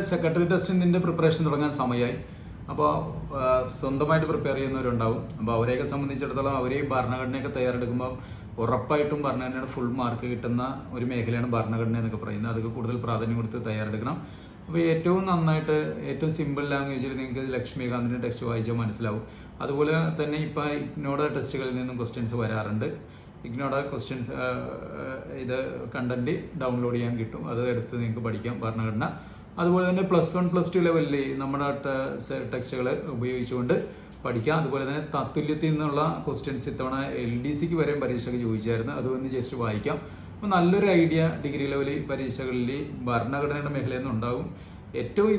Secretary ടെസ്റ്റിൻ്റെ preparation തുടങ്ങാൻ സമയമായി. അപ്പോൾ സ്വന്തമായിട്ട് പ്രിപ്പയർ ചെയ്യുന്നവരുണ്ടാവും. അപ്പോൾ അവരെയൊക്കെ സംബന്ധിച്ചിടത്തോളം അവർ ഭരണഘടനയൊക്കെ തയ്യാറെടുക്കുമ്പോൾ ഉറപ്പായിട്ടും ഭരണഘടനയുടെ ഫുൾ മാർക്ക് കിട്ടുന്ന ഒരു മേഖലയാണ് ഭരണഘടന എന്നൊക്കെ പറയുന്നത്. അതൊക്കെ കൂടുതൽ പ്രാധാന്യം കൊടുത്ത് തയ്യാറെടുക്കണം. അപ്പോൾ ഏറ്റവും നന്നായിട്ട് ഏറ്റവും സിമ്പിൾ ലാംഗ്വേജിൽ നിങ്ങൾക്ക് ലക്ഷ്മികാന്തിൻ്റെ ടെക്സ്റ്റ് വായിച്ചാൽ മനസ്സിലാവും. അതുപോലെ തന്നെ ഇപ്പോൾ ഇഗ്നോയുടെ ടെസ്റ്റുകളിൽ നിന്നും ക്വസ്റ്റ്യൻസ് വരാറുണ്ട്. ഇഗ്നോയുടെ ക്വസ്റ്റ്യൻസ് ഇത് കണ്ടന്റ് ഡൗൺലോഡ് ചെയ്യാൻ കിട്ടും. അത് എടുത്ത് നിങ്ങൾക്ക് പഠിക്കാം ഭരണഘടന. അതുപോലെ തന്നെ +1 +2 ലെവലിൽ നമ്മുടെ ടെക്സ്റ്റുകൾ ഉപയോഗിച്ചുകൊണ്ട് പഠിക്കാം. അതുപോലെ തന്നെ തത്തുല്യത്തിൽ നിന്നുള്ള ക്വസ്റ്റ്യൻസ് ഇത്തവണ LDCക്ക് വരെയും പരീക്ഷയ്ക്ക് ചോദിച്ചായിരുന്നു. അതൊന്ന് ജസ്റ്റ് വായിക്കാം. അപ്പോൾ നല്ലൊരു ഐഡിയ ഡിഗ്രി ലെവൽ പരീക്ഷകളിൽ ഭരണഘടനയുടെ മേഖലയിൽ നിന്നുണ്ടാകും. ഏറ്റവും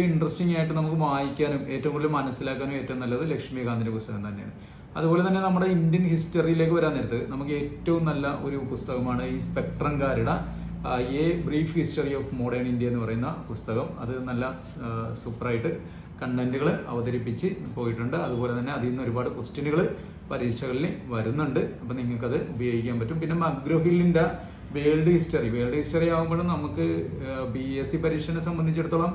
ഇൻട്രസ്റ്റിംഗ് ആയിട്ട് നമുക്ക് വായിക്കാനും ഏറ്റവും കൂടുതൽ മനസ്സിലാക്കാനും ഏറ്റവും നല്ലത് ലക്ഷ്മികാന്തിൻ്റെ പുസ്തകം തന്നെയാണ്. അതുപോലെ തന്നെ നമ്മുടെ ഇന്ത്യൻ ഹിസ്റ്ററിയിലേക്ക് വരാൻ നേരത്ത് നമുക്ക് ഏറ്റവും നല്ല ഒരു പുസ്തകമാണ് ഈ സ്പെക്ട്രംകാരുടെ a brief history of modern India എന്ന് പറയുന്ന പുസ്തകം. അത് നല്ല സൂപ്പറായിട്ട് കണ്ടന്റുകൾ അവതരിപ്പിച്ച് പോയിട്ടുണ്ട്. അതുപോലെ തന്നെ അതിൽ നിന്ന് ഒരുപാട് ക്വസ്റ്റ്യനുകൾ പരീക്ഷകളിൽ വരുന്നുണ്ട്. അപ്പം നിങ്ങൾക്കത് ഉപയോഗിക്കാൻ പറ്റും. പിന്നെ മഗ്രോ ഹില്ലിൻ്റെ വേൾഡ് ഹിസ്റ്ററി ആകുമ്പോഴും നമുക്ക് BSc പരീക്ഷനെ സംബന്ധിച്ചിടത്തോളം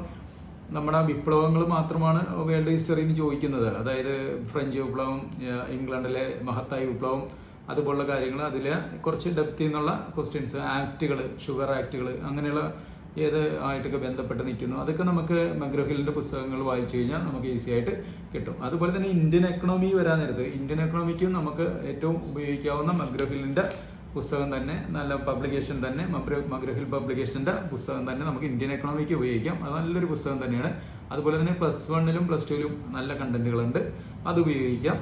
നമ്മുടെ വിപ്ലവങ്ങൾ മാത്രമാണ് വേൾഡ് ഹിസ്റ്ററിന്ന് ചോദിക്കുന്നത്. അതായത് ഫ്രഞ്ച് വിപ്ലവം, ഇംഗ്ലണ്ടിലെ മഹത്തായ വിപ്ലവം, അതുപോലുള്ള കാര്യങ്ങൾ, അതിൽ കുറച്ച് ഡെപ്തിൽ നിന്നുള്ള ക്വസ്റ്റ്യൻസ്, ആക്റ്റുകൾ, ഷുഗർ ആക്റ്റുകൾ, അങ്ങനെയുള്ള ഏത് ആയിട്ടൊക്കെ ബന്ധപ്പെട്ട് നിൽക്കുന്നു, അതൊക്കെ നമുക്ക് മഗ്രോ ഹില്ലിൻ്റെ പുസ്തകങ്ങൾ വായിച്ചു കഴിഞ്ഞാൽ നമുക്ക് ഈസി ആയിട്ട് കിട്ടും. അതുപോലെ തന്നെ ഇന്ത്യൻ എക്കണോമി വരാൻ നേരത്ത് ഇന്ത്യൻ എക്കണോമിക്കും നമുക്ക് ഏറ്റവും ഉപയോഗിക്കാവുന്ന മഗ്രോ ഹില്ലിൻ്റെ പുസ്തകം തന്നെ, നല്ല പബ്ലിക്കേഷൻ തന്നെ, മഗ്രോ ഹിൽ പബ്ലിക്കേഷൻ്റെ പുസ്തകം തന്നെ നമുക്ക് ഇന്ത്യൻ എക്കണോമിക്ക് ഉപയോഗിക്കാം. അത് നല്ലൊരു പുസ്തകം തന്നെയാണ്. അതുപോലെ തന്നെ +1ലും +2ലും നല്ല കണ്ടന്റുകളുണ്ട്, അത് ഉപയോഗിക്കാം.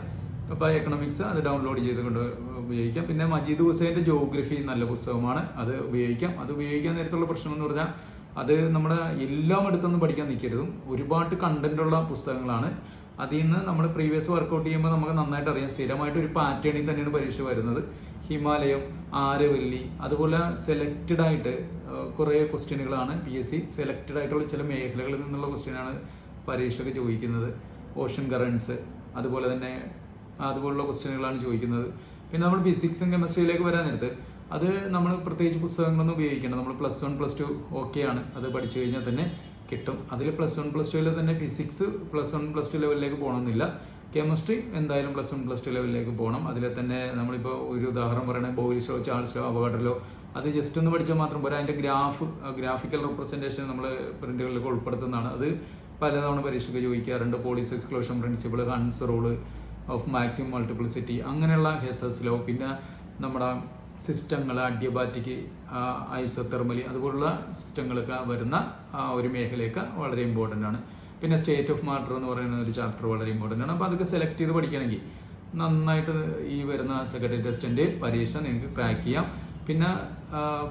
അപ്പോൾ എക്കണോമിക്സ് അത് ഡൗൺലോഡ് ചെയ്തുകൊണ്ട് ഉപയോഗിക്കാം. പിന്നെ മജീദ് ഹുസൈൻ്റെ ജോഗ്രഫി നല്ല പുസ്തകമാണ്, അത് ഉപയോഗിക്കാം. അത് ഉപയോഗിക്കാൻ നേരത്തുള്ള പ്രശ്നം എന്ന് പറഞ്ഞാൽ അത് നമ്മുടെ എല്ലാം എടുത്തൊന്നും പഠിക്കാൻ നിൽക്കരുതും. ഒരുപാട് കണ്ടന്റുള്ള പുസ്തകങ്ങളാണ്. അതിൽ നിന്ന് നമ്മൾ പ്രീവിയസ് വർക്കൗട്ട് ചെയ്യുമ്പോൾ നമുക്ക് നന്നായിട്ട് അറിയാം. സ്ഥിരമായിട്ട് ഒരു പാറ്റേണിൽ തന്നെയാണ് പരീക്ഷ വരുന്നത്. ഹിമാലയം, ആരവല്ലി, അതുപോലെ സെലക്റ്റഡ് ആയിട്ട് കുറേ ക്വസ്റ്റ്യനുകളാണ് PSC സെലക്റ്റഡ് ആയിട്ടുള്ള ചില മേഖലകളിൽ നിന്നുള്ള ക്വസ്റ്റ്യനാണ് പരീക്ഷയ്ക്ക് ചോദിക്കുന്നത്. ഓഷൻ കറൻസ്, അതുപോലെ തന്നെ അതുപോലുള്ള ക്വസ്റ്റ്യനുകളാണ് ചോദിക്കുന്നത്. പിന്നെ നമ്മൾ ഫിസിക്സും കെമിസ്ട്രിയിലേക്ക് വരാൻ നേരത്ത് അത് നമ്മൾ പ്രത്യേകിച്ച് പുസ്തകങ്ങളൊന്നും ഉപയോഗിക്കേണ്ട. നമ്മൾ +1 +2 ഓക്കെയാണ്, അത് പഠിച്ചു കഴിഞ്ഞാൽ തന്നെ കിട്ടും. അതിൽ +1 +2ൽ തന്നെ ഫിസിക്സ് +1 +2 ലെവലിലേക്ക് പോകണമെന്നില്ല. കെമിസ്ട്രി എന്തായാലും +1 +2 ലെവലിലേക്ക് പോകണം. അതിൽ തന്നെ നമ്മളിപ്പോൾ ഒരു ഉദാഹരണം പറയണേ, ബോയിൽസോ, ചാൾസോ, അവഗാഡ്രോ, അത് ജസ്റ്റ് ഒന്ന് പഠിച്ചാൽ മാത്രം പോരാ. അതിൻ്റെ ഗ്രാഫിക്കൽ റെപ്രസെൻറ്റേഷൻ നമ്മൾ പ്രിന്റുകളിലേക്ക് ഉൾപ്പെടുത്തുന്നതാണ്. അത് പലതവണ പരീക്ഷയ്ക്ക് ചോദിക്കാറുണ്ട്. Polis exclusion principle, Hund's rule of maximum multiplicity, അങ്ങനെയുള്ള ഹെസസ് ലോ, പിന്നെ നമ്മുടെ സിസ്റ്റങ്ങൾ, അഡിയബാറ്റിക്, ഐസോതെർമലി, അതുപോലുള്ള സിസ്റ്റങ്ങളൊക്കെ വരുന്ന ഒരു മേഖലയൊക്കെ വളരെ ഇമ്പോർട്ടൻ്റ് ആണ്. പിന്നെ സ്റ്റേറ്റ് ഓഫ് മാറ്റർ എന്ന് പറയുന്ന ഒരു ചാപ്റ്റർ വളരെ ഇമ്പോർട്ടൻ്റ് ആണ്. അപ്പോൾ അതൊക്കെ സെലക്ട് ചെയ്ത് പഠിക്കണമെങ്കിൽ നന്നായിട്ട് ഈ വരുന്ന സെക്രട്ടറി ടെസ്റ്റിൻ്റെ പരീക്ഷ നിങ്ങൾക്ക് ക്രാക്ക് ചെയ്യാം. പിന്നെ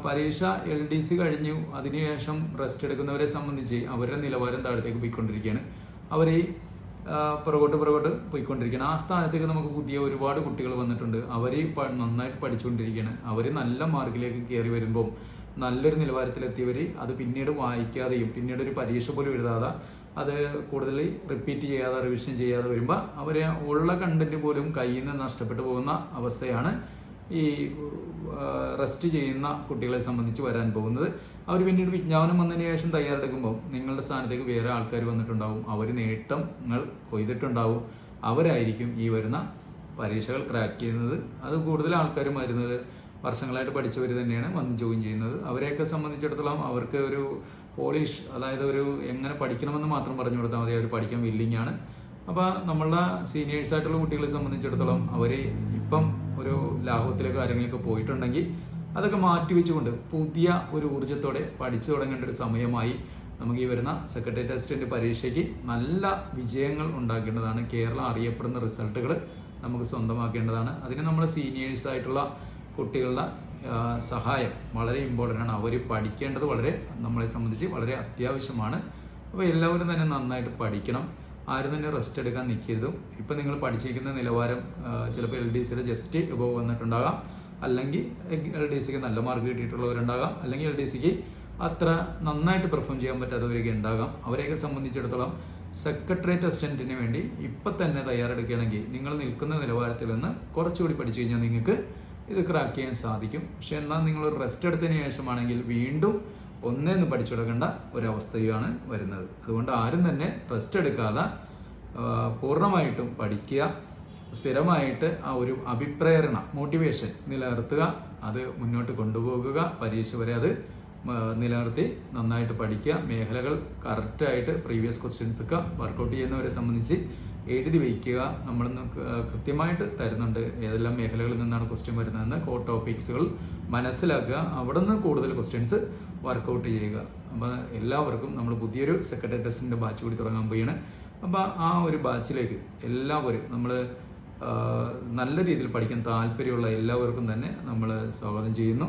പരീക്ഷ LDC കഴിഞ്ഞു, അതിനുശേഷം റെസ്റ്റ് എടുക്കുന്നവരെ സംബന്ധിച്ച് അവരുടെ നിലവാരം താഴത്തേക്ക് പോയിക്കൊണ്ടിരിക്കുകയാണ്. അവർ പുറകോട്ട് പോയിക്കൊണ്ടിരിക്കുകയാണ്. ആ സ്ഥാനത്തേക്ക് നമുക്ക് പുതിയ ഒരുപാട് കുട്ടികൾ വന്നിട്ടുണ്ട്. അവർ നന്നായിട്ട് പഠിച്ചുകൊണ്ടിരിക്കുകയാണ്. അവർ നല്ല മാർക്കിലേക്ക് കയറി വരുമ്പോൾ നല്ലൊരു നിലവാരത്തിലെത്തിയവർ അത് പിന്നീട് വായിക്കാതെയും പിന്നീട് ഒരു പരീക്ഷ പോലും എഴുതാതെ അത് കൂടുതൽ റിപ്പീറ്റ് ചെയ്യാതെ റിവിഷൻ ചെയ്യാതെ വരുമ്പോൾ അവർ ഉള്ള കണ്ടന്റ് പോലും കയ്യിൽ നിന്ന് നഷ്ടപ്പെട്ടു പോകുന്ന അവസ്ഥയാണ് ഈ റെസ്റ്റ് ചെയ്യുന്ന കുട്ടികളെ സംബന്ധിച്ച് വരാൻ പോകുന്നത്. അവർ പിന്നീട് വിജ്ഞാപനം വന്നതിന് ശേഷം തയ്യാറെടുക്കുമ്പോൾ നിങ്ങളുടെ സ്ഥാനത്തേക്ക് വേറെ ആൾക്കാർ വന്നിട്ടുണ്ടാവും. അവർ നേട്ടങ്ങൾ കൊയ്തിട്ടുണ്ടാവും. അവരായിരിക്കും ഈ വരുന്ന പരീക്ഷകൾ ക്രാക്ക് ചെയ്യുന്നത്. അത് കൂടുതൽ ആൾക്കാരും വരുന്നത് വർഷങ്ങളായിട്ട് പഠിച്ചവർ തന്നെയാണ് വന്ന് ജോയിൻ ചെയ്യുന്നത്. അവരെയൊക്കെ സംബന്ധിച്ചിടത്തോളം അവർക്ക് ഒരു പോളിഷ്, അതായത് ഒരു എങ്ങനെ പഠിക്കണമെന്ന് മാത്രം പറഞ്ഞു കൊടുത്താൽ മതി, അവർ പഠിക്കാൻ വില്ലിങ് ആണ്. അപ്പോൾ നമ്മളുടെ സീനിയേഴ്സായിട്ടുള്ള കുട്ടികളെ സംബന്ധിച്ചിടത്തോളം അവർ ഇപ്പം ഒരു ലാഭത്തിലെ കാര്യങ്ങളൊക്കെ പോയിട്ടുണ്ടെങ്കിൽ അതൊക്കെ മാറ്റി വെച്ചുകൊണ്ട് പുതിയ ഒരു ഊർജ്ജത്തോടെ പഠിച്ചു തുടങ്ങേണ്ട ഒരു സമയമായി. നമുക്ക് ഈ വരുന്ന സെക്രട്ടറി ടെസ്റ്റിൻ്റെ പരീക്ഷയ്ക്ക് നല്ല വിജയങ്ങൾ ഉണ്ടാക്കേണ്ടതാണ്. കേരളം അറിയപ്പെടുന്ന റിസൾട്ടുകൾ നമുക്ക് സ്വന്തമാക്കേണ്ടതാണ്. അതിന് നമ്മുടെ സീനിയേഴ്സായിട്ടുള്ള കുട്ടികളുടെ സഹായം വളരെ ഇമ്പോർട്ടൻ്റ് ആണ്. അവർ പഠിക്കേണ്ടത് നമ്മളെ സംബന്ധിച്ച് വളരെ അത്യാവശ്യമാണ്. അപ്പോൾ എല്ലാവരും തന്നെ നന്നായിട്ട് പഠിക്കണം. ആരും തന്നെ റെസ്റ്റ് എടുക്കാൻ നിൽക്കരുതും. ഇപ്പം നിങ്ങൾ പഠിച്ചിരിക്കുന്ന നിലവാരം ചിലപ്പോൾ LDCയുടെ ജസ്റ്റ് എബോവ് വന്നിട്ടുണ്ടാകാം, അല്ലെങ്കിൽ LDCക്ക് നല്ല മാർക്ക് കിട്ടിയിട്ടുള്ളവരുണ്ടാകാം, അല്ലെങ്കിൽ LDCക്ക് അത്ര നന്നായിട്ട് പെർഫോം ചെയ്യാൻ പറ്റാത്തവരൊക്കെ ഉണ്ടാകാം. അവരെയൊക്കെ സംബന്ധിച്ചിടത്തോളം സെക്രട്ടറി ടെസ്റ്റിന് വേണ്ടി ഇപ്പം തന്നെ തയ്യാറെടുക്കുകയാണെങ്കിൽ നിങ്ങൾ നിൽക്കുന്ന നിലവാരത്തിൽ നിന്ന് കുറച്ചുകൂടി പഠിച്ചു കഴിഞ്ഞാൽ നിങ്ങൾക്ക് ഇത് ക്രാക്ക് ചെയ്യാൻ സാധിക്കും. പക്ഷെ എന്നാൽ നിങ്ങൾ റെസ്റ്റ് എടുത്തതിന് ശേഷമാണെങ്കിൽ വീണ്ടും ഒന്നേന്ന് പഠിച്ചെടുക്കേണ്ട ഒരവസ്ഥയാണ് വരുന്നത്. അതുകൊണ്ട് ആരും തന്നെ റെസ്റ്റ് എടുക്കാതെ പൂർണ്ണമായിട്ടും പഠിക്കുക, സ്ഥിരമായിട്ട് ആ ഒരു അഭിപ്രേരണ, മോട്ടിവേഷൻ നിലനിർത്തുക, അത് മുന്നോട്ട് കൊണ്ടുപോകുക, പരീക്ഷ വരെ അത് നിലനിർത്തി നന്നായിട്ട് പഠിക്കുക. മേഖലകൾ കറക്റ്റായിട്ട് പ്രീവിയസ് ക്വസ്റ്റ്യൻസ് ഒക്കെ വർക്കൗട്ട് ചെയ്യുന്നവരെ സംബന്ധിച്ച് എഴുതി വയ്ക്കുക. നമ്മൾ കൃത്യമായിട്ട് തരുന്നുണ്ട് ഏതെല്ലാം മേഖലകളിൽ നിന്നാണ് ക്വസ്റ്റ്യൻ വരുന്നതെന്ന്. കോർ ടോപ്പിക്സുകൾ മനസ്സിലാക്കുക, അവിടെ നിന്ന് കൂടുതൽ ക്വസ്റ്റ്യൻസ് വർക്കൗട്ട് ചെയ്യുക. അപ്പോൾ എല്ലാവർക്കും നമ്മൾ പുതിയൊരു സെക്രട്ടറി ടെസ്റ്റിൻ്റെ ബാച്ച് കൂടി തുടങ്ങാൻ പോവുകയാണ്. അപ്പോൾ ആ ഒരു ബാച്ചിലേക്ക് എല്ലാവരും നമ്മൾ നല്ല രീതിയിൽ പഠിക്കാൻ താല്പര്യമുള്ള എല്ലാവർക്കും തന്നെ നമ്മൾ സ്വാഗതം ചെയ്യുന്നു.